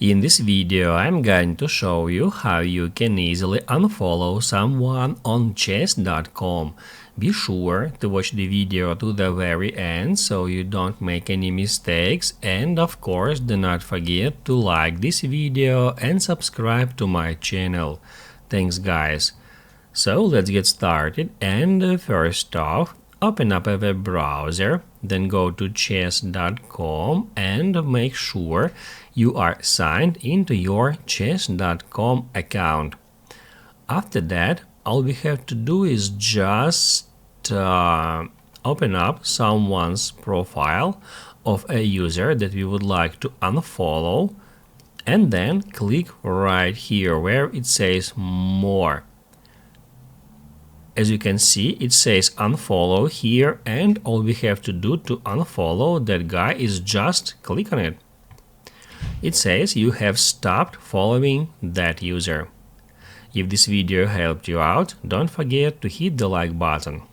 In this video, I'm going to show you how you can easily unfollow someone on chess.com. Be sure to watch the video to the very end so you don't make any mistakes, and of course do not forget to like this video and subscribe to my channel. Thanks guys. So let's get started, and first off, open up a web browser, then go to chess.com and make sure you are signed into your chess.com account. After that, all we have to do is just open up someone's profile of a user that we would like to unfollow, and then click right here where it says more. As you can see, it says unfollow here, and all we have to do to unfollow that guy is just click on it. It says you have stopped following that user. If this video helped you out, don't forget to hit the like button.